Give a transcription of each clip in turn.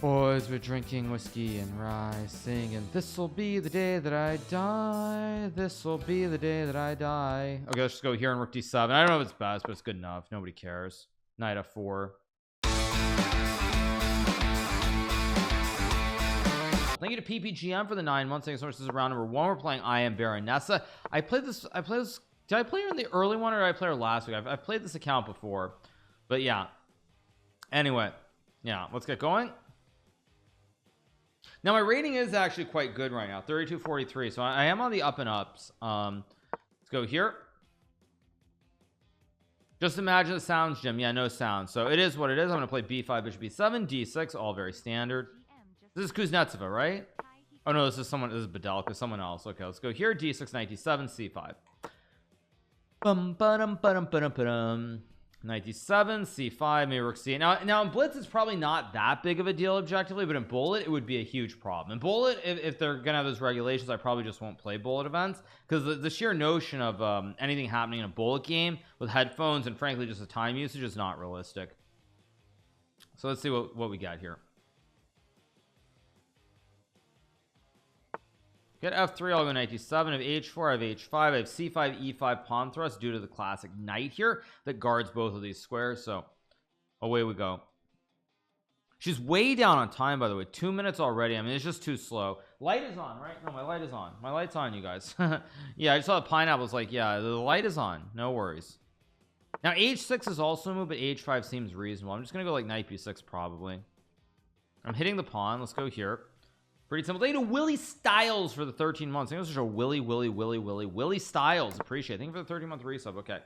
Boys were drinking whiskey and rye, singing, this'll be the day that I die. This'll be the day that I die. Okay, let's just go here on rook d7. I don't know if it's best, but it's good enough. Nobody cares. Knight f4. Thank you to PPGM for the 9 months. Thanks so much. This is round number 1. We're playing I Am Baronessa. I played this. Did I play her in the early one, or did I play her last week? I've played this account before, but yeah. Anyway, yeah, let's get going. Now my rating is actually quite good right now, 3243. So I am on the up and ups. Let's go here. Just imagine the sounds, Jim. Yeah, no sound. So it is what it is. I'm going to play b5, bishop b7, d6, all very standard. This is Kuznetsova, right? Oh no, this is Bedelka, someone else. Okay, let's go here. d6, knight d7, c5. Bum ba-dum ba-dum ba-dum ba-dum. Knight d7, c5, maybe rook c. Now in blitz it's probably not that big of a deal objectively, but in bullet it would be a huge problem. In bullet, if they're gonna have those regulations, I probably just won't play bullet events, because the sheer notion of anything happening in a bullet game with headphones and frankly just the time usage is not realistic. So let's see what we got here. Get f3, I'll go knight d7. I have h4, I have h5, I have c5, e5 pawn thrust due to the classic knight here that guards both of these squares. So away we go. She's way down on time, by the way. 2 minutes already. I mean, it's just too slow. Light is on, right? No, my light is on. My light's on, you guys. Yeah, I just saw the pineapple. It's like, yeah, the light is on. No worries. Now h6 is also a move, but h5 seems reasonable. I'm just gonna go like knight b6 probably. I'm hitting the pawn. Let's go here. Pretty simple. Thank you to Willie Styles for the 13 months. I think this is a Willie Styles. Appreciate it. Thank you for the 13-month resub. Okay.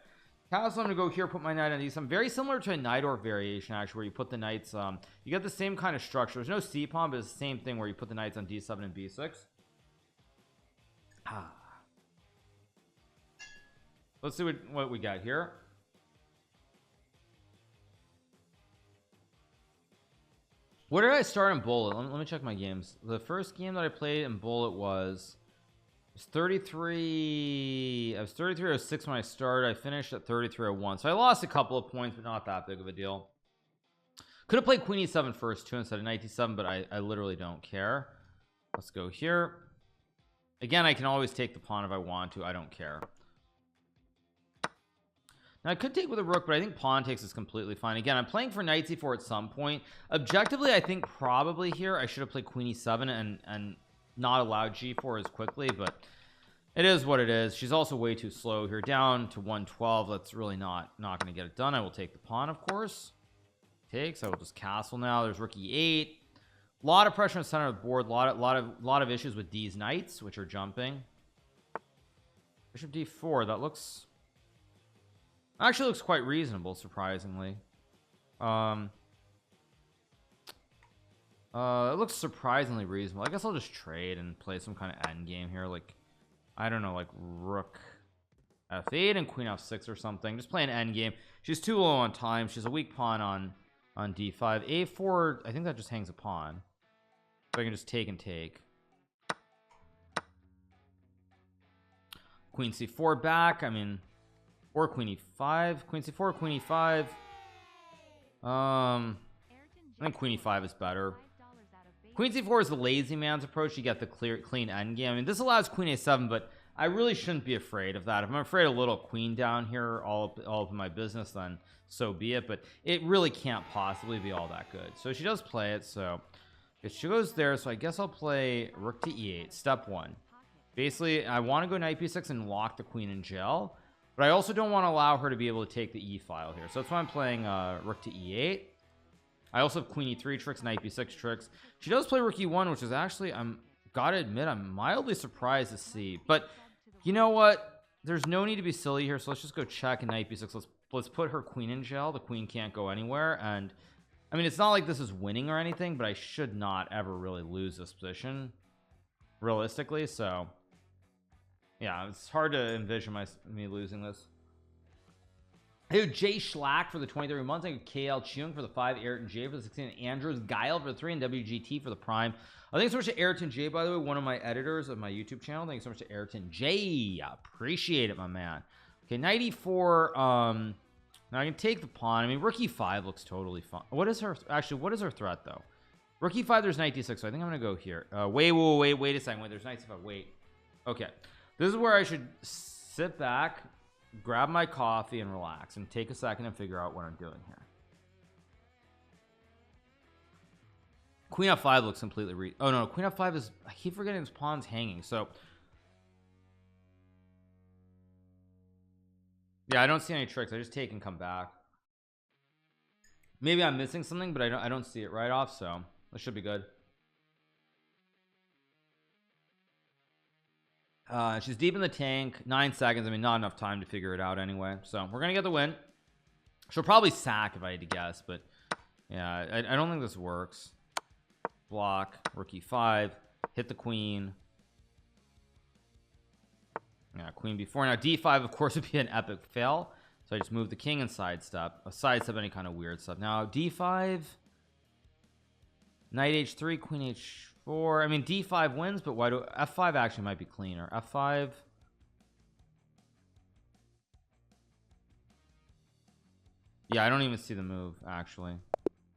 Castle, I'm going to go here, put my knight on d7. Very similar to a knight orc variation, actually, where you put the knights, you get the same kind of structure. There's no c pawn, but it's the same thing where you put the knights on d7 and b6. Let's see what we got here. Where did I start in bullet? Let me check my games. The first game that I played in bullet was 33. I was 33.06 when I started. I finished at 33.01. So I lost a couple of points, but not that big of a deal. Could have played queen e7 first too instead of knight d7, but I literally don't care. Let's go here. Again, I can always take the pawn if I want to. I don't care. Now I could take with a rook, but I think pawn takes is completely fine. Again, I'm playing for knight c4 at some point. Objectively, I think probably here I should have played queen e7 and not allowed g4 as quickly, but it is what it is. She's also way too slow here, down to 112. That's really not going to get it done. I will take the pawn, of course. Takes. I will just castle now. There's rook e8. A lot of pressure on the center of the board. Lot of issues with these knights, which are jumping. Bishop d4. That looks. Actually looks quite reasonable, surprisingly. It looks surprisingly reasonable. I guess I'll just trade and play some kind of end game here, like I don't know, like rook f8 and queen f6 or something. Just play an end game. She's too low on time. She's a weak pawn on d5. a4, I think that just hangs a pawn, so I can just take and take. Queen c4 back. I mean, or queen e5, queen c4, queen e5. I think queen e5 is better. Queen c4 is the lazy man's approach. You get the clean endgame. I mean, this allows queen a7, but I really shouldn't be afraid of that. If I'm afraid a little queen down here all up in my business, then so be it. But it really can't possibly be all that good. So she does play it. So if she goes there, so I guess I'll play rook to e8, step 1. Basically, I want to go knight b6 and lock the queen in jail, but I also don't want to allow her to be able to take the e file here. So that's why I'm playing rook to e8. I also have queen e3 tricks, knight b6 tricks. She does play rook e1, which is actually, gotta admit, I'm mildly surprised to see. But you know what? There's no need to be silly here. So let's just go check and knight b6. Let's put her queen in jail. The queen can't go anywhere. And I mean, it's not like this is winning or anything, but I should not ever really lose this position realistically. So yeah, it's hard to envision me losing this. Hey, Jay Schlack for the 23 months. Thank you, KL Chung for the 5, Ayrton J for the 16, Andrews Guile for the 3, and WGT for the Prime. Thanks so much to Ayrton J, by the way, one of my editors of my YouTube channel. Thanks so much to Ayrton J. I appreciate it, my man. Okay, knight e4. Now I can take the pawn. I mean, rook e5 looks totally fun. What is her threat though? Rook e5, there's knight d6, so I think I'm gonna go here. Wait a second. Wait, there's knight c5. Wait. Okay. This is where I should sit back, grab my coffee, and relax, and take a second and figure out what I'm doing here. Queen f5 looks completely oh no, queen f5 is, I keep forgetting his pawn's hanging. So yeah, I don't see any tricks. I just take and come back. Maybe I'm missing something, but I don't see it right off, so that should be good. She's deep in the tank. 9 seconds. I mean, not enough time to figure it out anyway, so we're gonna get the win. She'll probably sack if I had to guess, but yeah, I don't think this works. Block, rook e5, hit the queen. Yeah, queen b4. Now d5 of course would be an epic fail, so I just move the king and sidestep any kind of weird stuff. Now d5, knight h3, queen h4. I mean, d5 wins, but why do f5 actually might be cleaner? f5. Yeah, I don't even see the move actually.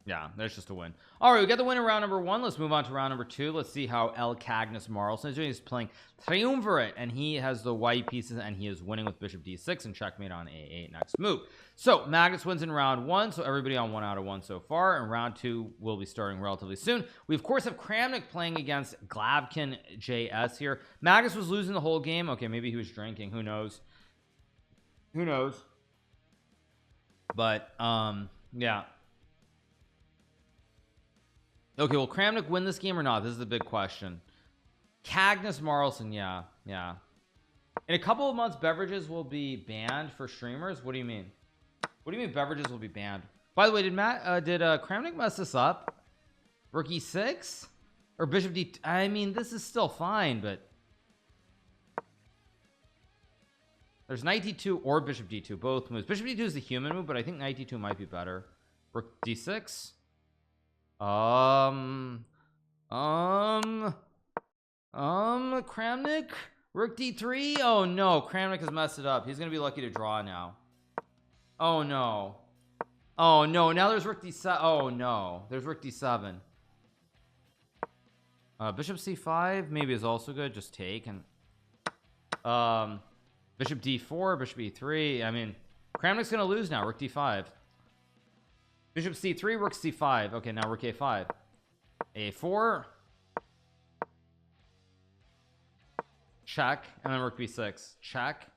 Yeah, there's just a win. All right, we got the win in round number 1. Let's move on to round number 2. Let's see how El Cagnus Marlson is doing. He's playing Triumvirate, and he has the white pieces, and he is winning with bishop d6 and checkmate on a8 next move. So Magnus wins in round 1, so everybody on 1 out of 1 so far, and round 2 will be starting relatively soon. We of course have Kramnik playing against Glavkin JS here. Magnus was losing the whole game. Okay, maybe he was drinking, who knows, but yeah. Okay, will Kramnik win this game or not? This is the big question. Cagnus Marlson, yeah. In a couple of months, beverages will be banned for streamers. What do you mean? What do you mean beverages will be banned? By the way, did Kramnik mess this up? Rook e6 or bishop d? I mean, this is still fine, but there's knight d2 or bishop d2, both moves. Bishop d2 is the human move, but I think knight d2 might be better. Rook d6. Kramnik, rook d3. Oh no, Kramnik has messed it up. He's gonna be lucky to draw now. Oh no, now there's rook d7. Oh no, there's rook d7. Bishop c5 maybe is also good. Just take, and bishop d4, bishop e3. I mean, Kramnik's gonna lose now. Rook d5, bishop c3, rook c5. Okay, now rook a5, a4, check, and then rook b6, check.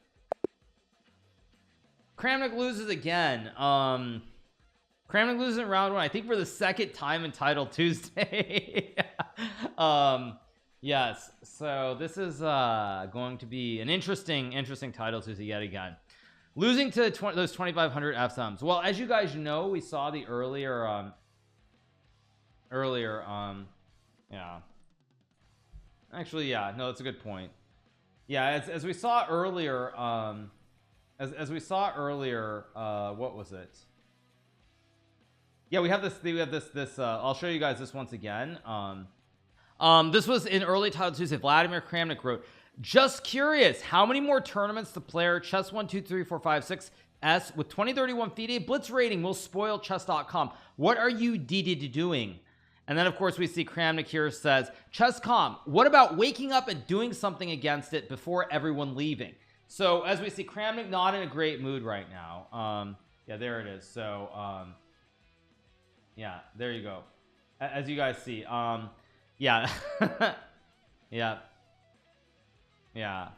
Kramnik loses again. Kramnik loses in round 1, I think, for the second time in Title Tuesday. Yes, so this is going to be an interesting Title Tuesday yet again. Losing to those 2,500 FSMs. Well, as you guys know, we saw the earlier yeah, actually, yeah, no, that's a good point. Yeah, as we saw earlier, as we saw earlier, what was it? Yeah, we have this I'll show you guys this once again. This was in early Title Tuesday. Vladimir Kramnik wrote, just curious, how many more tournaments the player chess 1 2 3 4 5 6 S with 2031 FIDE blitz rating will spoil chess.com? What are you doing? And then of course we see Kramnik here says, chess.com, what about waking up and doing something against it before everyone leaving? So as we see, Kramnik not in a great mood right now. Yeah, there it is. So yeah, there you go. As you guys see, yeah. Yeah.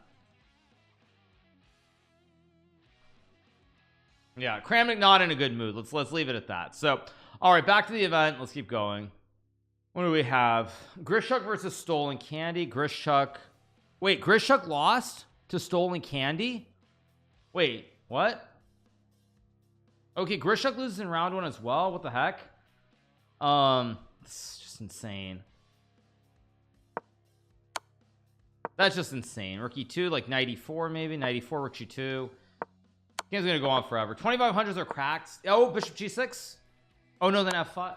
Kramnik not in a good mood. Let's leave it at that. So all right, back to the event. Let's keep going. What do we have? Grishuk versus Stolen Candy. Grishuk lost to Stolen Candy. Wait, what? Okay, Grishuk loses in round 1 as well. What the heck? It's just insane. That's just insane. Rook e2, like 94 maybe. 94, rook g2. Game's gonna go on forever. 2500s are cracked. Oh, bishop g6. Oh no, then f5.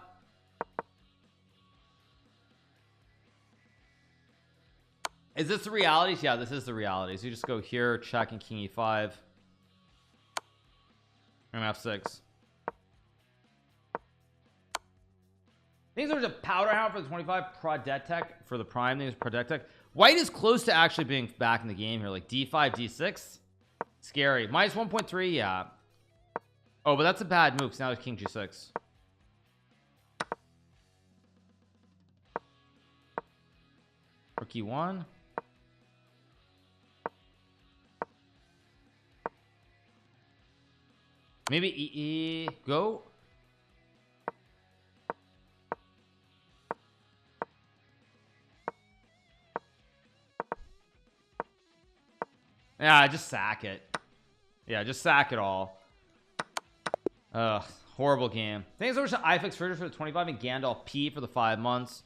Is this the realities? Yeah, this is the realities. You just go here, check, and king e5 and f6. Things there's a powder hound for the 25, Prodetech for the prime. Things Prodetech. White is close to actually being back in the game here, like D5, D6. Scary. Minus 1.3, yeah. Oh, but that's a bad move, because now it's King G6. Rook E1. Maybe E go. Yeah, just sack it. Yeah, just sack it all. Ugh, horrible game. Thanks so much to iFix for the 25 and Gandalf P for the 5 months.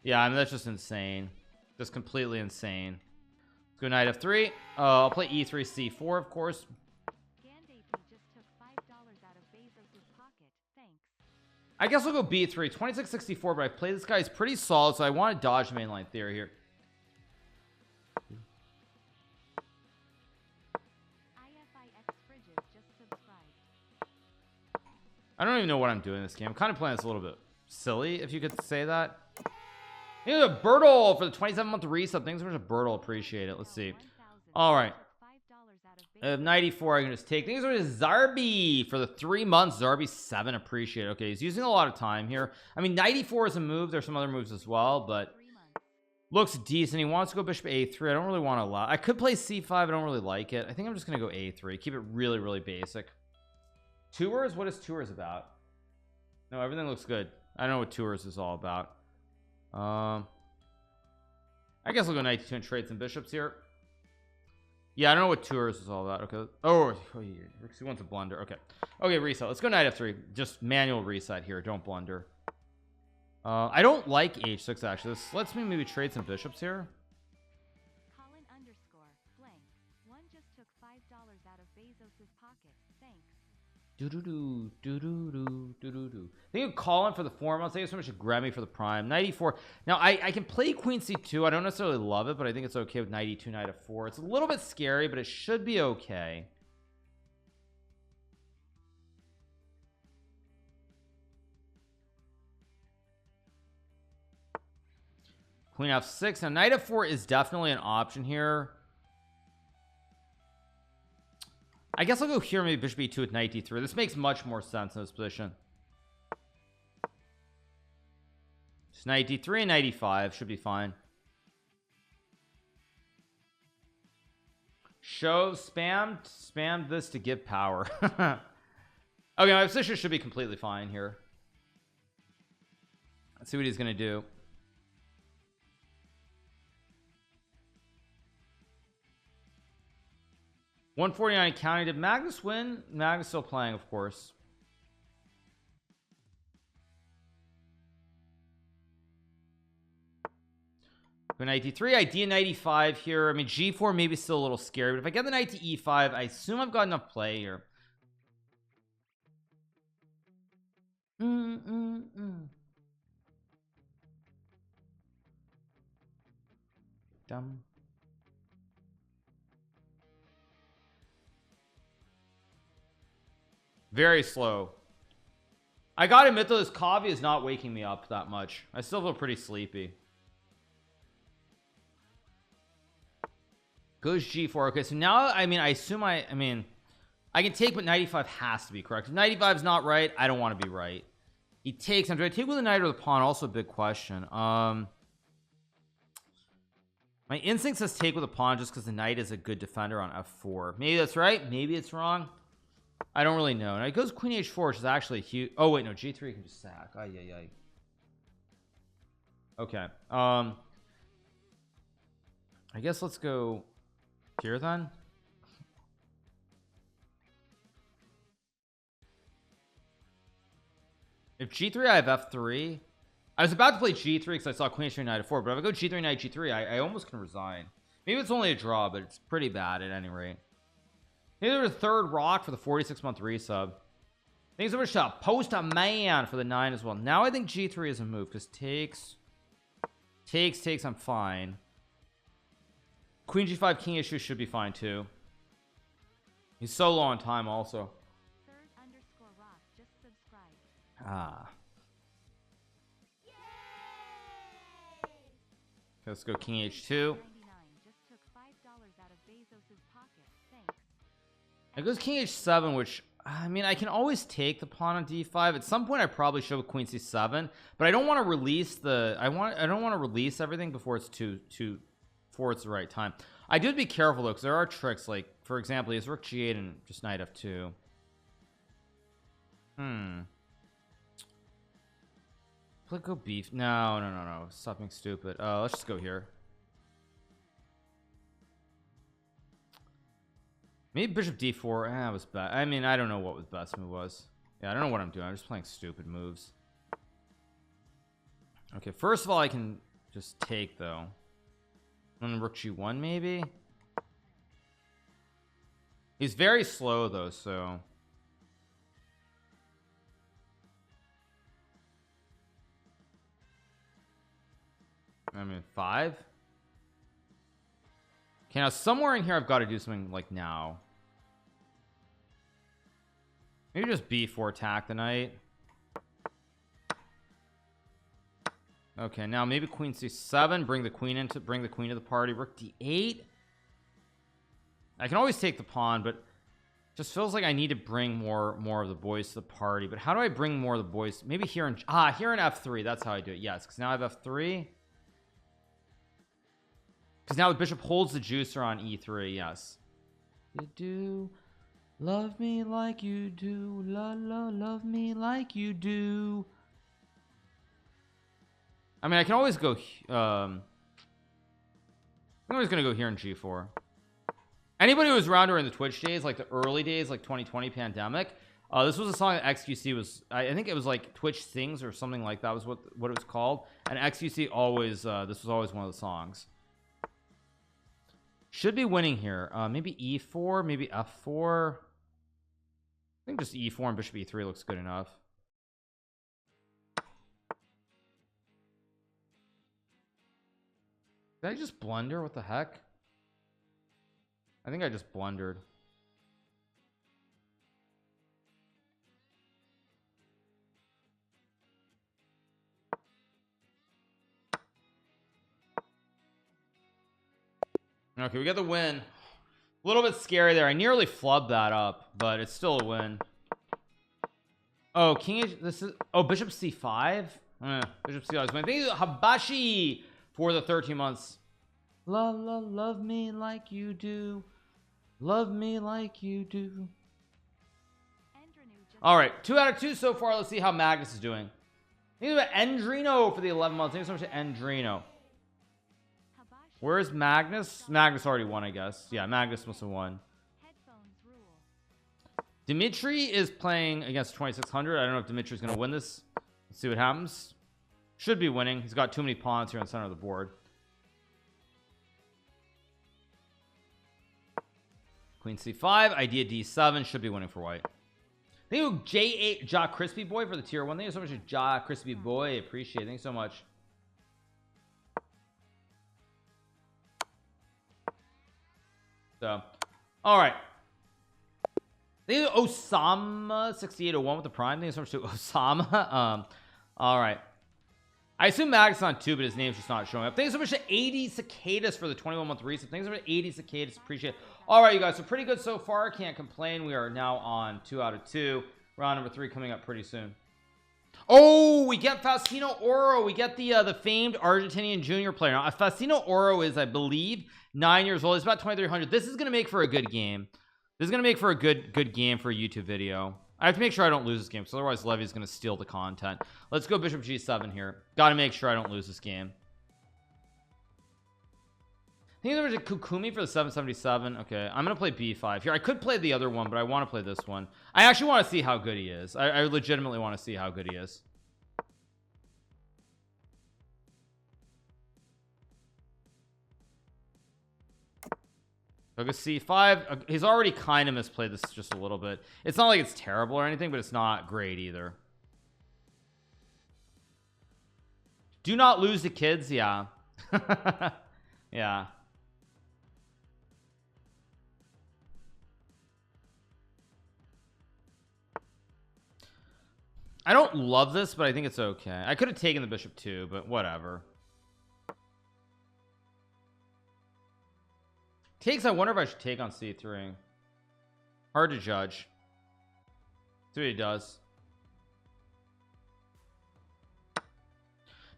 Yeah, I mean that's just insane. Just completely insane. Let's go knight f3. I'll play e3 c4, of course. I guess we'll go b3 2664, but I play this guy is pretty solid, so I want to dodge mainline theory here. I don't even know what I'm doing in this game. I'm kind of playing this a little bit silly, if you could say that. Here's a Bertle for the 27-month resub. Thanks so much, Bertle. Appreciate it. Let's see. All right. 94. I can just take things. With Zarby for the 3 months. Zarby 7. Appreciate it. Okay, he's using a lot of time here. I mean, 94 is a move. There's some other moves as well, but looks decent. He wants to go bishop a3. I don't really want to allow. I could play c5. I don't really like it. I think I'm just gonna go a3. Keep it really, really basic. Tours? What is tours about? No, everything looks good. I don't know what tours is all about. I guess I'll go knight 2 and trade some bishops here. Yeah, I don't know what tours is all about. Okay. Oh, he wants a blunder. Okay. Okay, reset. Let's go knight f3. Just manual reset here. Don't blunder. I don't like h6 actually. This lets me maybe trade some bishops here. Colin _blank. One just took $5 out of Bezos's pocket. Thanks. Do-do-do, do-do-do, do-do-do. I think you call in for the 4 months. Thank you so much to Grammy for the prime. 94. Now, I can play Queen C2. I don't necessarily love it, but I think it's okay with knight E2, knight F4. It's a little bit scary, but it should be okay. Queen F6. Now, knight F4 is definitely an option here. I guess I'll go here, maybe bishop e2 with knight d3. This makes much more sense in this position. Just knight d3 and knight e5 should be fine. Show spammed this to give power. Okay, my position should be completely fine here. Let's see what he's gonna do. $149 county. Did Magnus win? Magnus still playing, of course. Go knight d3, idea knight e5 here. I mean, g4 maybe still a little scary, but if I get the knight to e5, I assume I've got enough play here. Dumb. Very slow. I gotta admit though, this coffee is not waking me up that much. I still feel pretty sleepy. Goes g4. Okay, so now I mean I assume I mean I can take, but knight e5 has to be correct. If knight e5 is not right, I don't want to be right. He takes. Do I take with the knight or the pawn? Also a big question. My instinct says take with a pawn just because the knight is a good defender on f4. Maybe that's right, maybe it's wrong. I don't really know. Now it goes queen h4, which is actually huge. Oh wait, no, g3 can just sack. Ay, ay, ay. Okay. I guess let's go here then. If g3, I have f3. I was about to play g3 because I saw queen h3 knight f4, but if I go g3 knight g3, I almost can resign. Maybe it's only a draw, but it's pretty bad at any rate. Maybe there's a third rock for the 46-month resub. Thanks so much to Post a Man for the 9 as well. Now I think g3 is a move because takes, I'm fine. Queen g5, king h2 should be fine too. He's so low on time also. Third _rock just subscribed. Ah. let's go king h2. Just took $5 out of Bezos's pocket. Thanks. It goes king h7, which I mean I can always take the pawn on d5. At some point I probably should have queen c7, but I don't want to release the I don't want to release everything before it's before it's the right time. I do be careful though, because there are tricks, like for example he has rook g8 and just knight f2. Let's go beef. No, stop being stupid. Let's just go here. Maybe bishop d4. That was bad. I mean I don't know what the best move was. Yeah, I don't know what I'm doing. I'm just playing stupid moves. Okay, first of all I can just take though. And then rook g1 maybe. He's very slow though, so I mean 5. Okay, now somewhere in here I've got to do something like now. Maybe just b4 attack the knight. Okay, now maybe queen c7, bring the queen to the party. Rook d8. I can always take the pawn, but just feels like I need to bring more of the boys to the party. But how do I bring more of the boys? Maybe here in f3. That's how I do it. Yes, because now I have f3. Because now the bishop holds the juicer on e3. Yes. You do love me like you do, love me like you do. I mean I can always go I'm always gonna go here in g4. Anybody who was around during the Twitch days, like the early days, like 2020 pandemic, this was a song that XQC was, I think it was like Twitch Sings or something like that was what it was called. And XQC always this was always one of the songs. Should be winning here. Maybe e4, maybe f4. I think just e4 and bishop e3 looks good enough. Did I just blunder? What the heck? I think I just blundered. Okay, we got the win. A little bit scary there. I nearly flubbed that up, but it's still a win. Oh, bishop c5. Bishop c5 is winning. Thank you, Habashi, for the 13 months. Love me like you do. Love me like you do. All right, 2 out of 2 so far. Let's see how Magnus is doing. Thank you, Endrino, for the 11 months. Thank you so much to Endrino. Where's Magnus? Magnus already won, I guess. Yeah, Magnus must have won. Dimitri is playing against 2600. I don't know if Dimitri's going to win this. Let's see what happens. Should be winning. He's got too many pawns here in the center of the board. Queen c5, idea d7. Should be winning for white. Thank you, J8 Ja Crispy Boy, for the tier 1. Thank you so much, Ja Crispy Boy. Appreciate it. Thanks so much. So, all right. Thank you, Osama 6801 with the prime. Thank you so much to Osama. All right. I assume Magnus on 2, but his name's just not showing up. Thank you so much to 80 Cicadas for the 21-month reset. Thanks so much to 80 Cicadas. Appreciate it. All right, you guys. So pretty good so far. Can't complain. We are now on 2 out of 2. Round number 3 coming up pretty soon. Oh, we get FaustinoOro. We get the famed Argentinian junior player. Now, FaustinoOro is, I believe, 9 years old. He's about 2,300. This is going to make for a good game. This is going to make for a good game for a YouTube video. I have to make sure I don't lose this game, because otherwise Levy's going to steal the content. Let's go bishop g7 here. Got to make sure I don't lose this game. I think there was a Kukumi for the 777. Okay, I'm going to play b5 here. I could play the other one, but I want to play this one. I actually want to see how good he is. I legitimately want to see how good he is. So go c5. He's already kind of misplayed this just a little bit. It's not like it's terrible or anything, but it's not great either. Do not lose the kids. Yeah. Yeah. I don't love this, but I think it's okay. I could have taken the bishop too, but whatever. Takes, I wonder if I should take on c3. Hard to judge. See what he does.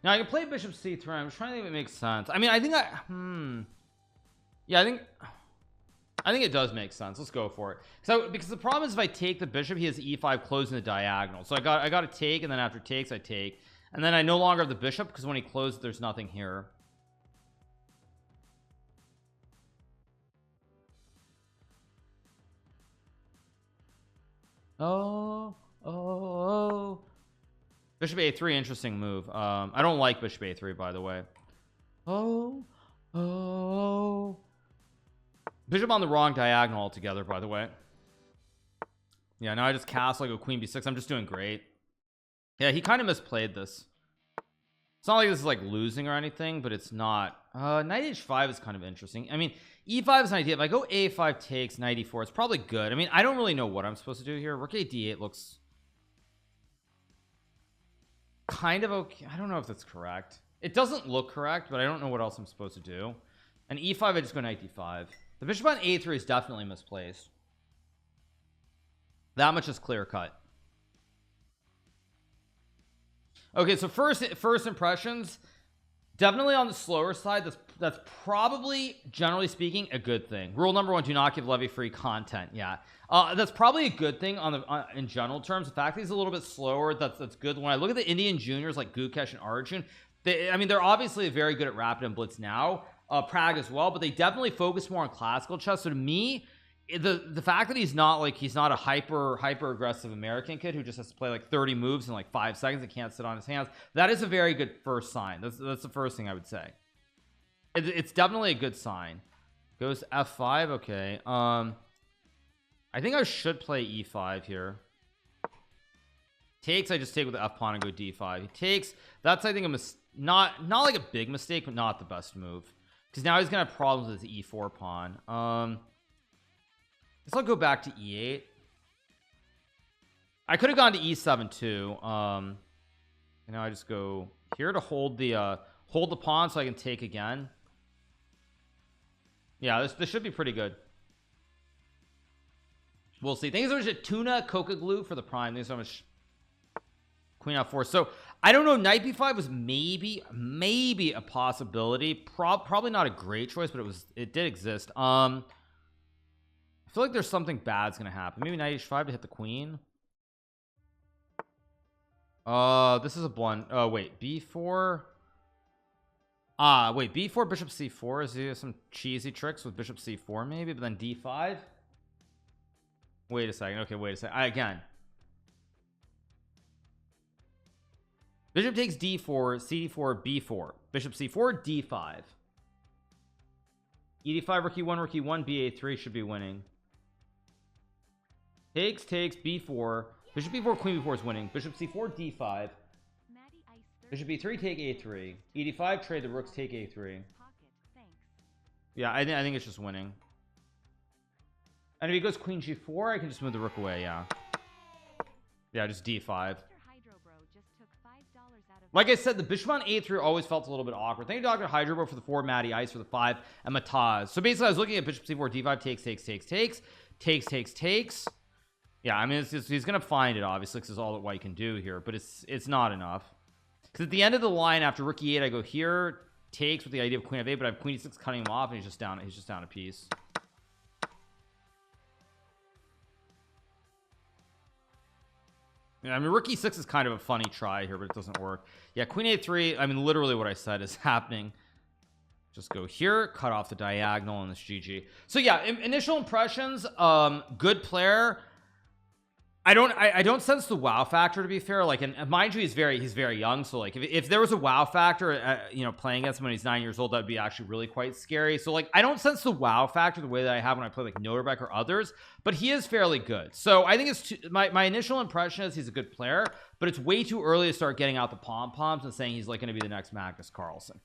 Now I can play bishop c3. I'm just trying to think if it makes sense. I mean, I think yeah, I think it does make sense. Let's go for it. So because the problem is if I take the bishop, he has e5 closing the diagonal. So I got to take, and then after takes I take, and then I no longer have the bishop because when he closes there's nothing here. Oh, bishop a3, interesting move. I don't like bishop a3, by the way. Bishop on the wrong diagonal altogether, by the way. Yeah, now I just castle, I go queen b6. I'm just doing great. Yeah, he kind of misplayed this. It's not like this is like losing or anything, but it's not. Knight h5 is kind of interesting. I mean, e5 is an idea. If I go a5 takes, knight e4, it's probably good. I mean, I don't really know what I'm supposed to do here. Rook a d8 looks kind of okay. I don't know if that's correct. It doesn't look correct, but I don't know what else I'm supposed to do. And e5, I just go knight d5. The bishop on a3 is definitely misplaced. That much is clear cut. Okay, so first impressions, definitely on the slower side. That's probably, generally speaking, a good thing. Rule number 1: do not give levy free content. Yeah, that's probably a good thing in general terms. The fact that he's a little bit slower, that's good. When I look at the Indian juniors like Gukesh and Arjun, I mean, they're obviously very good at rapid and blitz now. Prague as well, but they definitely focus more on classical chess. So to me, the fact that he's not a hyper aggressive American kid who just has to play like 30 moves in like 5 seconds and can't sit on his hands, that is a very good first sign. That's the first thing I would say. It's definitely a good sign. Goes f5. Okay, I think I should play e5 here. Takes, I just take with the f pawn and go d5. He takes, that's I think not like a big mistake, but not the best move, because now he's gonna have problems with his e4 pawn. Guess I'll go back to e8. I could have gone to e7 too. You know, I just go here to hold the pawn so I can take again. Yeah, this should be pretty good. We'll see. Thank you so much to Tuna Coca Glue for the prime. Thanks so much. Queen f4. So I don't know, knight b5 was maybe a possibility. Probably not a great choice, but it did exist. I feel like there's something bad's gonna happen. Maybe knight h5 to hit the queen. This is a blunt. Oh wait, b4. Wait, b4 bishop c4. Is there some cheesy tricks with bishop c4 maybe, but then d5? Wait a second. Okay, wait a second. Again, bishop takes d4, cd4, b4, bishop c4, d5, ed5, rook e1, rook e1, ba3 should be winning. Takes, b4, bishop b4, queen b4 is winning. Bishop c4, d5, bishop b3, take a3, ed5, trade the rooks, take a3. Yeah, I think it's just winning. And if he goes queen g4, I can just move the rook away. Yeah, just d5. Like I said, the bishop on a3 always felt a little bit awkward. Thank you, Dr. Hydrobo, for the 4, Matty Ice for the 5, and Mataz. So basically I was looking at bishop c4, d5, takes. Yeah, I mean, he's gonna find it obviously because it's all that white can do here, but it's not enough, because at the end of the line after rook e8 I go here, takes with the idea of queen f8, but I have queen e6 cutting him off, and he's just down a piece. Yeah, I mean, rook e6 is kind of a funny try here, but it doesn't work. Yeah, queen a3, I mean, literally what I said is happening. Just go here, cut off the diagonal, and this GG. So yeah, initial impressions, good player. I don't sense the wow factor, to be fair. Like, and mind you, he's very young, so like if there was a wow factor, you know, playing against him when he's 9 years old, that would be actually really quite scary. So like, I don't sense the wow factor the way that I have when I play like Noterbeck or others, but he is fairly good. So I think it's my initial impression is he's a good player, but it's way too early to start getting out the pom-poms and saying he's like going to be the next Magnus Carlsen.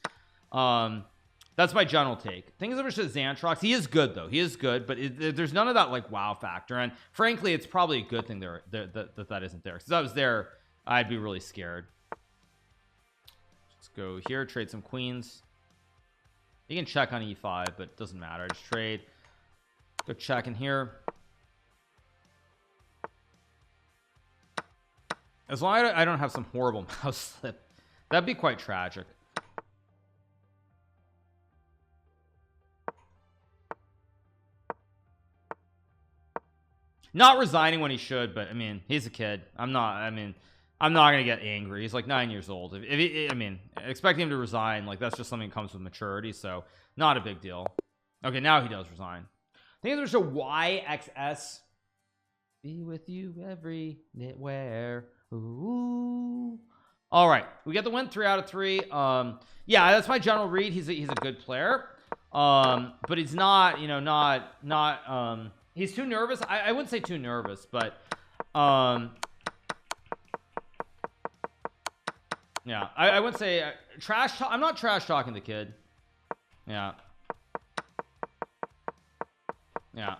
That's my general take. Things about Xantrox, he is good though. He is good, but there's none of that like wow factor. And frankly, it's probably a good thing that isn't there. Because if I was there, I'd be really scared. Let's go here, trade some queens. He can check on e5, but it doesn't matter. I just trade. Go check in here. As long as I don't have some horrible mouse slip, that'd be quite tragic. Not resigning when he should, but I mean, he's a kid. I'm not gonna get angry. He's like 9 years old. If he, I mean, expecting him to resign, like that's just something that comes with maturity, so not a big deal. Okay, now he does resign. I think there's a YXS. Be with you every knitwear. Ooh. All right, we get the win, 3 out of 3. Yeah, that's my general read. He's a good player, but he's not, you know, he's too nervous. I wouldn't say too nervous, but yeah, I wouldn't say trash talk. I'm not trash talking the kid. Yeah, yeah.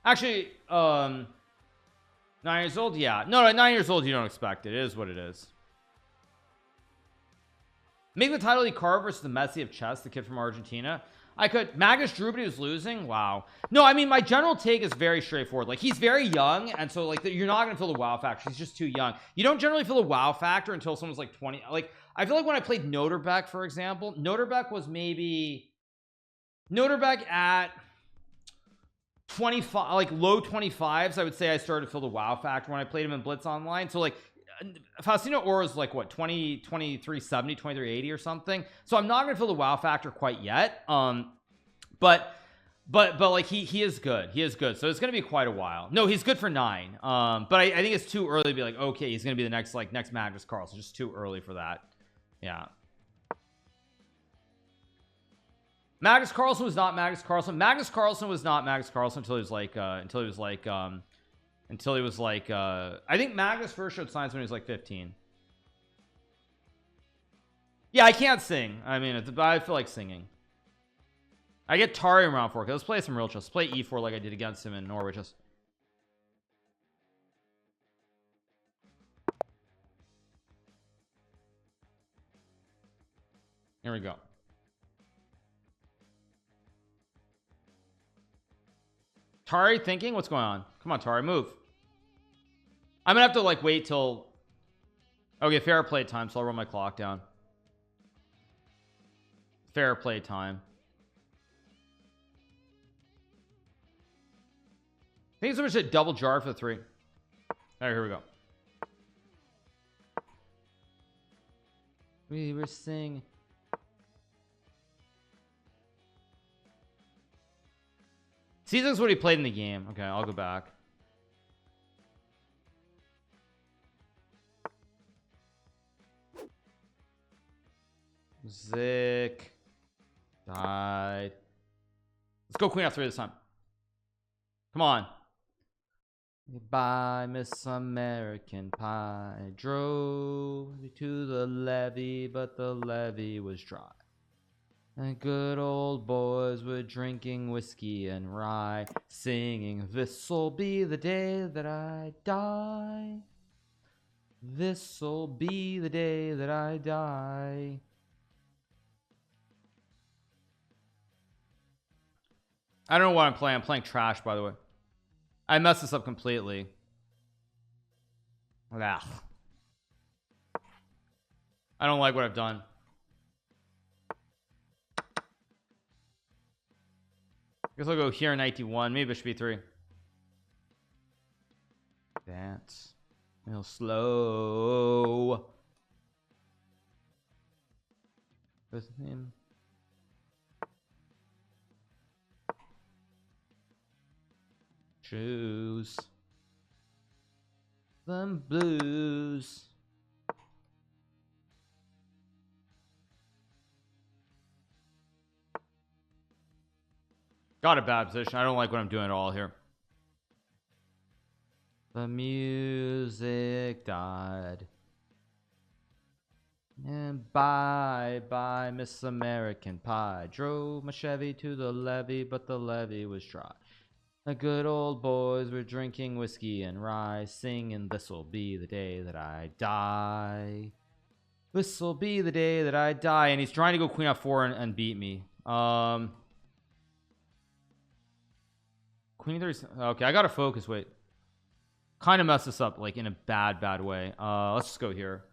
Actually, 9 years old. Yeah, no, 9 years old. You don't expect it. It is what it is. Make the title Hikaru versus the Messi of chess, the kid from Argentina. I could. Magnus drew, but he was losing. Wow. No, I mean, my general take is very straightforward. Like, he's very young, and so like you're not gonna feel the wow factor. He's just too young. You don't generally feel the wow factor until someone's like 20. Like, I feel like when I played Noterbeck, for example, Noterbeck was maybe Noterbeck at 25, like low 25s. I would say I started to feel the wow factor when I played him in Blitz Online. So like FaustinoOro is like what, 2370, 2380 or something. So I'm not gonna feel the wow factor quite yet. But like he is good. He is good. So it's gonna be quite a while. No, he's good for 9. But I think it's too early to be like, okay, he's gonna be the next Magnus Carlsen. Just too early for that. Yeah. Magnus Carlsen was not Magnus Carlsen. Magnus Carlsen was not Magnus Carlsen until he was like I think Magnus first showed signs when he was like 15. Yeah, I can't sing. I mean, I feel like singing. I get Tari in round 4. Okay, let's play some real chess. Let's play e4 like I did against him in Norwich. Here we go. Tari thinking? What's going on? Come on, Tari, move. I'm gonna have to like wait till. Okay, fair play time, so I'll run my clock down. Fair play time. I think it's so much a double jar for the 3. All right, here we go. We were singing. See, this is what he played in the game. Okay, I'll go back. Zick died. Let's go queen f3 this time. Come on. Goodbye, Miss American Pie. Drove to the levee, but the levee was dry. And good old boys were drinking whiskey and rye, singing, "This'll be the day that I die. This'll be the day that I die." I don't know what I'm playing. I'm playing trash, by the way. I messed this up completely. Ugh. I don't like what I've done. I guess I'll go here, knight d1, maybe bishop b3. That's real slow. With him. Choose them blues. Got a bad position. I don't like what I'm doing at all here. The music died. And bye bye, Miss American Pie. Drove my Chevy to the levee, but the levee was dry. The good old boys were drinking whiskey and rye, singing, "This'll be the day that I die." This'll be the day that I die. And he's trying to go queen f4 and beat me. Queen e3. Okay, I gotta focus. Wait, kind of messed this up like in a bad way. Let's just go here.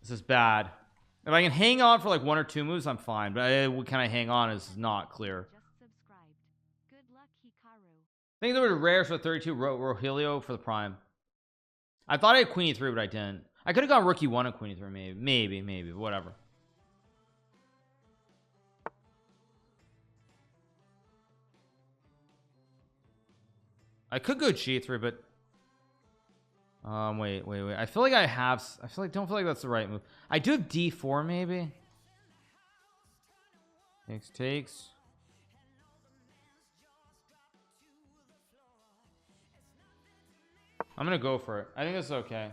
This is bad. If I can hang on for like 1 or 2 moves, I'm fine, but can I hang on is not clear. Good luck, Hikaru. I think there were rares for 32 Rogelio for the prime. I thought I had queen e3, but I didn't. I could have gone rookie 1 and queen e3, maybe whatever. I could go g3, but wait. I feel like don't feel like that's the right move. I do have d4 maybe. Takes. I'm gonna go for it. I think that's okay.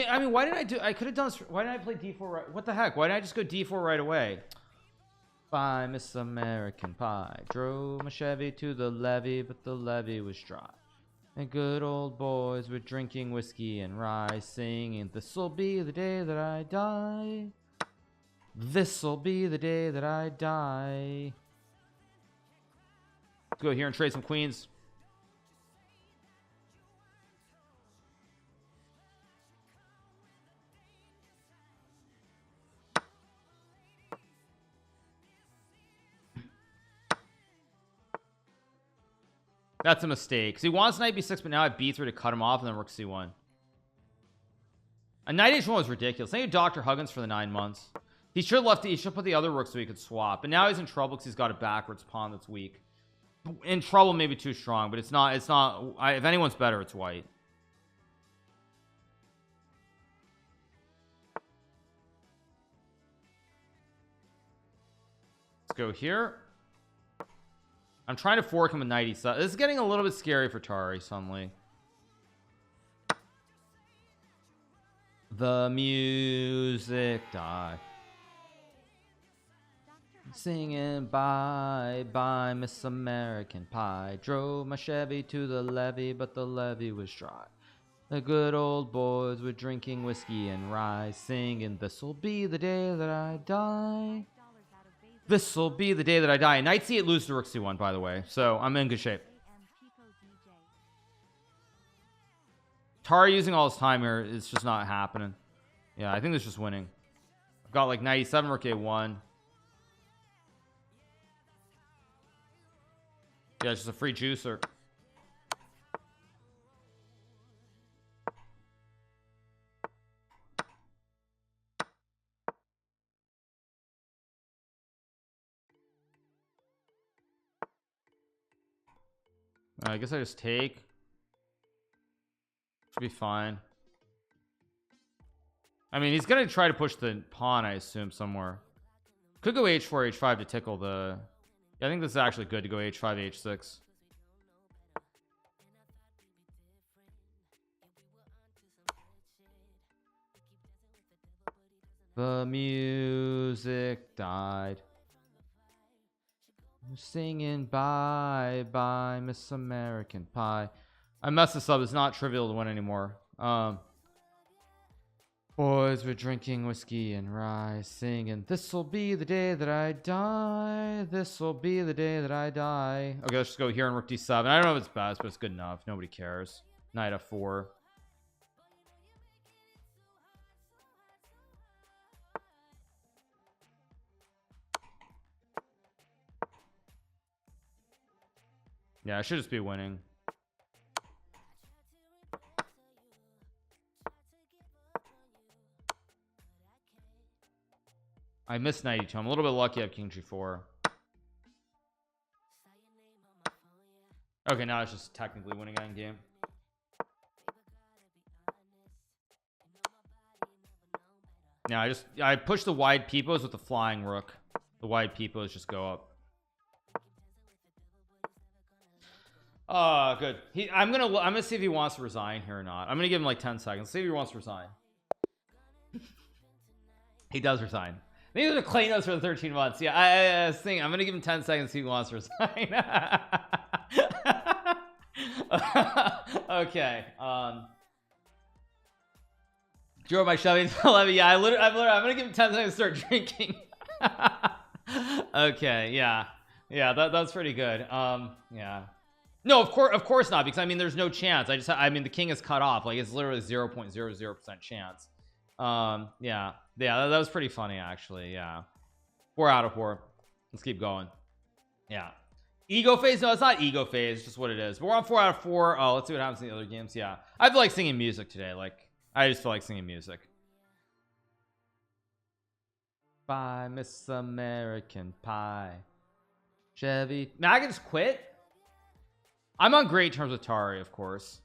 I mean, why didn't I could have done this. Why didn't I play d4 right? What the heck? Why didn't I just go d4 right away? Bye, Miss American Pie. Drove my Chevy to the levee, but the levee was dry. And good old boys were drinking whiskey and rye, singing, this'll be the day that I die. This'll be the day that I die. Let's go here and trade some queens. That's a mistake. Because he wants knight b6, but now I have b3 to cut him off, and then rook c1. A knight h1 was ridiculous. Thank you, Dr. Huggins, for the 9 months. He should put the other rook so he could swap. But now he's in trouble because he's got a backwards pawn that's weak. In trouble, maybe too strong, but it's not. If anyone's better, it's white. Let's go here. I'm trying to fork him with knight e7. This is getting a little bit scary for Tari suddenly. The music died. Singing bye bye Miss American Pie. Drove my Chevy to the levee, but the levee was dry. The good old boys were drinking whiskey and rye, singing, this'll be the day that I die. This'll be the day that I die. Knight c8 loses to rook c1, by the way, so I'm in good shape. Tari using all his time here is just not happening. Yeah, I think it's just winning. I've got like knight e7, rook a1. Yeah, it's just a free juicer. I guess I just take. Should be fine. I mean, he's gonna try to push the pawn, I assume, somewhere. Could go h4, h5 to tickle the... Yeah, I think this is actually good to go h5, h6. The music died. Singing bye bye Miss American Pie. I messed this up. It's not trivial to win anymore. Boys were drinking whiskey and rye, singing, this'll be the day that I die. This'll be the day that I die. Okay, let's just go here and rook d7. I don't know if it's best, but it's good enough. Nobody cares. Knight f4. Yeah, I should just be winning. I missed knight e2. I'm a little bit lucky I have king g4. Okay, now it's just technically winning end game. Yeah, I push the wide peepos with the flying rook. The wide peepos just go up. Good. I'm gonna see if he wants to resign here or not. I'm gonna give him like 10 seconds. See if he wants to resign. He does resign. These are the clay notes for the 13 months. Yeah, I was thinking I'm gonna give him 10 seconds. See if he wants to resign. Okay. Drove my Chevy to the levee. Yeah, I'm gonna give him 10 seconds to start drinking. Okay, yeah, that's pretty good. Yeah, no, of course not, because I mean there's no chance. I mean the king is cut off, like it's literally 0.00% chance. Yeah, that was pretty funny actually. Yeah, 4 out of 4. Let's keep going. Yeah, ego phase. No, it's not ego phase, it's just what it is. But we're on 4 out of 4. Oh, let's see what happens in the other games. Yeah, I feel like singing music today. Like I just feel like singing music. Bye Miss American Pie. Chevy. Now I can just quit. I'm on great terms with Tari, of course.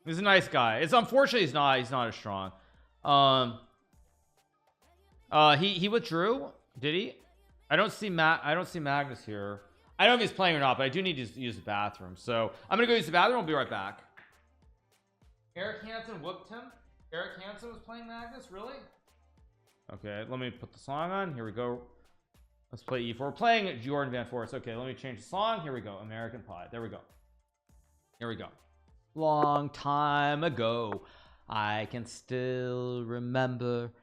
He's a nice guy. It's unfortunate he's not as strong. He withdrew. Did he? I don't see Magnus here. I don't know if he's playing or not, but I do need to use the bathroom, so I'm gonna go use the bathroom. I'll be right back. Eric Hansen whooped him. Eric Hansen was playing Magnus, really? Okay, let me put the song on. Here we go. Let's play E4. We're playing Jordan Van Forest. Okay, let me change the song. Here we go. American Pie. There we go. Here we go. Long time ago, I can still remember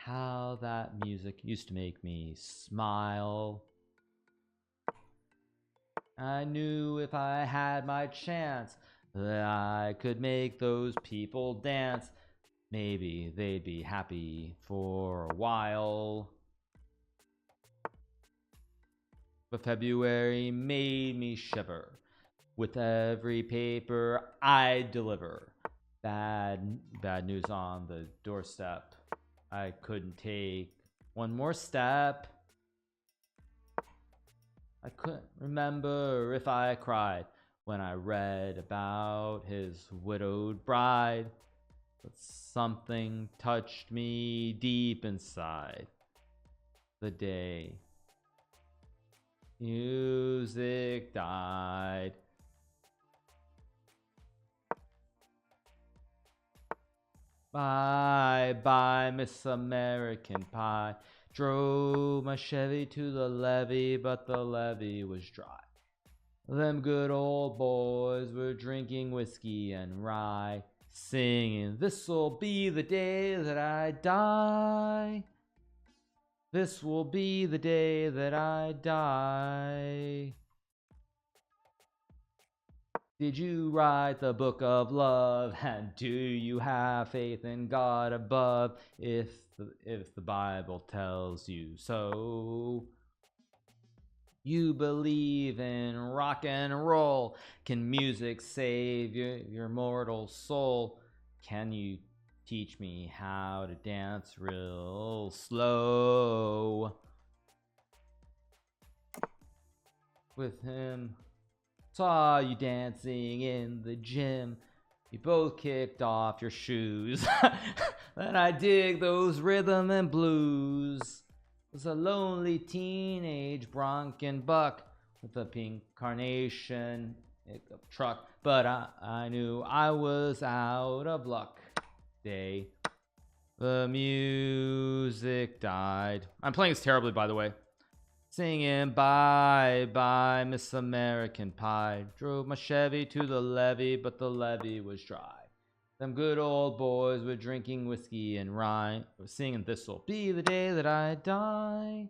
how that music used to make me smile. I knew if I had my chance that I could make those people dance. Maybe they'd be happy for a while. But February made me shiver with every paper I deliver. Bad news on the doorstep. I couldn't take one more step. I couldn't remember if I cried when I read about his widowed bride. But something touched me deep inside the day music died. Bye bye Miss American Pie. Drove my Chevy to the levee, but the levee was dry. Them good old boys were drinking whiskey and rye, singing, "This'll be the day that I die. This will be the day that I die." Did you write the book of love? And do you have faith in God above? If the Bible tells you so. You believe in rock and roll. Can music save your mortal soul? Can you teach me how to dance real slow? With him, saw you dancing in the gym. You both kicked off your shoes. Then I dig those rhythm and blues. Was a lonely teenage Bronco buck with a pink carnation truck, but I knew I was out of luck. Day the music died. I'm playing this terribly, by the way. Singing bye bye Miss American Pie. Drove my Chevy to the levee, but the levee was dry. Them good old boys were drinking whiskey and rye, singing, "This'll be the day that I die.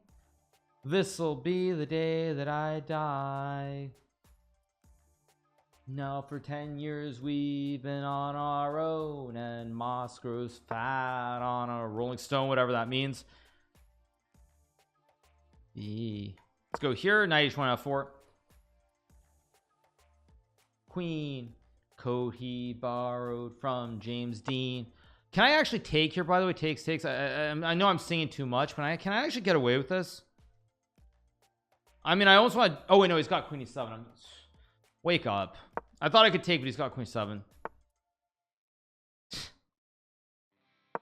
This'll be the day that I die." Now for 10 years we've been on our own, and moss grows fat on a rolling stone, whatever that means. Let's go here. 91 out of 4. Queen. Coat he borrowed from James Dean. Can I actually take here, by the way? Takes. I know I'm singing too much, but can I actually get away with this? I mean, I almost want. Oh wait, no, he's got Queen E7. Wake up. I thought I could take, but he's got Queen 7.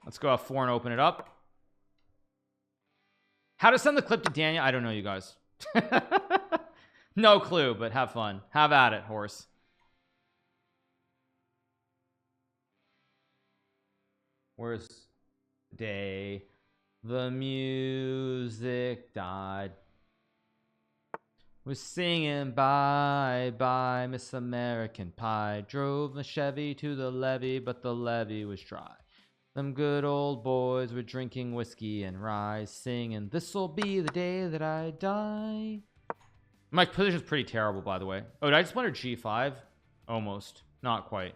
Let's go F4 and open it up. How to send the clip to Daniel? I don't know, you guys. No clue, but have fun. Have at it, horse. Where's the day the music died? Was singing bye bye Miss American Pie. Drove the Chevy to the levee, but the levee was dry. Them good old boys were drinking whiskey and rye, singing, this'll be the day that I die. My position's pretty terrible, by the way. Oh, did I just blunder G5? Almost. Not quite.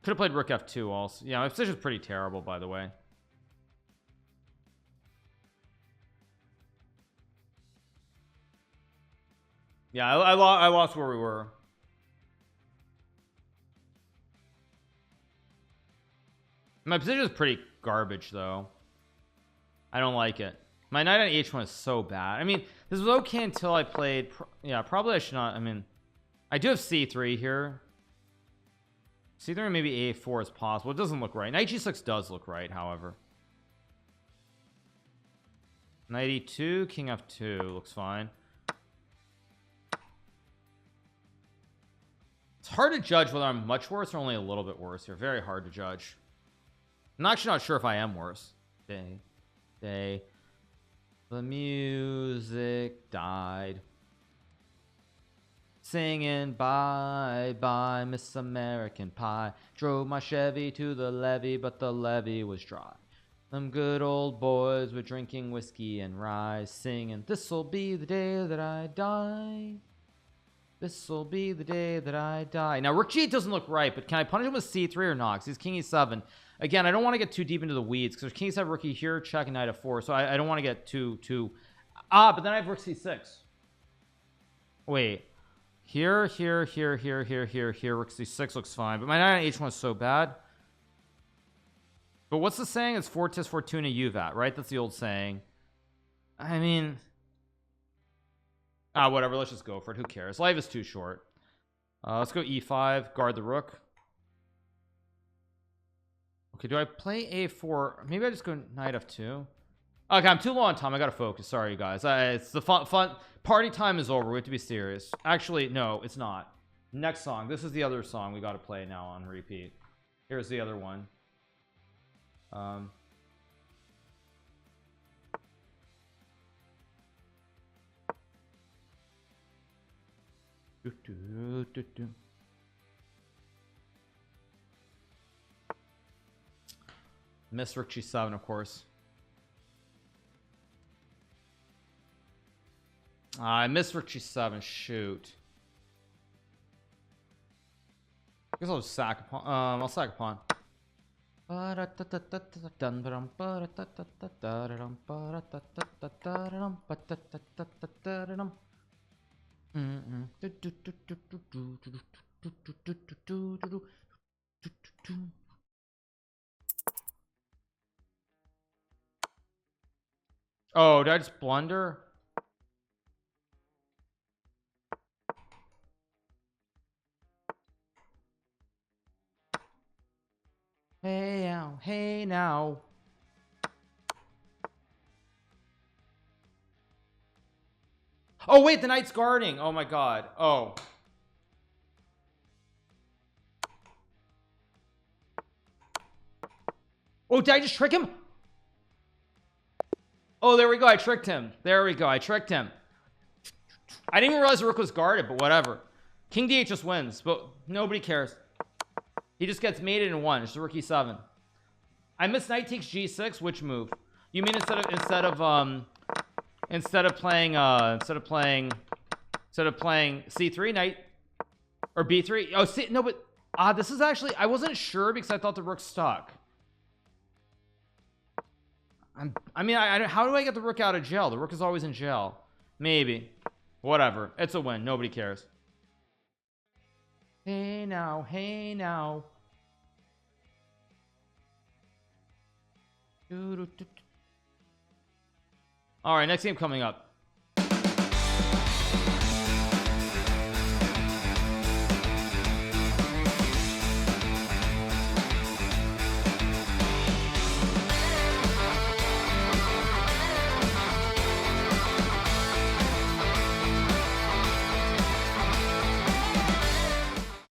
Could have played Rook F2 also. Yeah, my position's pretty terrible, by the way. Yeah, I lost where we were. My position is pretty garbage, though. I don't like it. My knight on h1 is so bad. I mean, this was okay until I played. Yeah, probably I should not. I mean, I do have c3 here. c3 maybe a4 is possible. It doesn't look right. Knight g6 does look right, however. Knight e2, king f2 looks fine. It's hard to judge whether I'm much worse or only a little bit worse here. Very hard to judge. I'm actually not sure if I am worse. Day. The music died. Singing bye bye Miss American Pie. Drove my Chevy to the levee, but the levee was dry. Them good old boys were drinking whiskey and rye, singing, this'll be the day that I die. This'll be the day that I die. Now Rook G8 doesn't look right, but can I punish him with c3 or not? Because he's king e7. Again, I don't want to get too deep into the weeds because there's king e7 rookie here, check, and knight f4. So I don't want to get too but then I have rook c6. Wait. Here, rook c6 looks fine, but my knight on h1 is so bad. But what's the saying? It's Fortis Fortuna Juvat, right? That's the old saying. I mean, whatever, let's just go for it. Who cares? Life is too short. Let's go e5, guard the rook. Okay, do I play a4? Maybe I just go knight f2. Okay, I'm too low on time. I gotta focus. Sorry, you guys. It's the fun party time is over. We have to be serious. Actually, no, it's not. Next song. This is the other song we gotta play now on repeat. Here's the other one. Miss rook g7, of course. I missed rook g7. Shoot. I guess I'll just sack a pawn. I'll sack a pawn. Oh, did I just blunder? Hey now, hey now. Oh wait, the knight's guarding. Oh my god. Oh. Oh, did I just trick him? Oh, there we go. I tricked him. There we go. I tricked him. I didn't even realize the rook was guarded, but whatever. King d8 just wins, but nobody cares. He just gets mated in one. It's rook e7. I missed knight takes g6. Which move? You mean instead of playing c3 knight or b3? Oh, see, no, but this is actually, I wasn't sure because I thought the rook stuck. I mean, how do I get the rook out of jail? The rook is always in jail. Maybe. Whatever. It's a win. Nobody cares. Hey now, hey now. All right, next game coming up.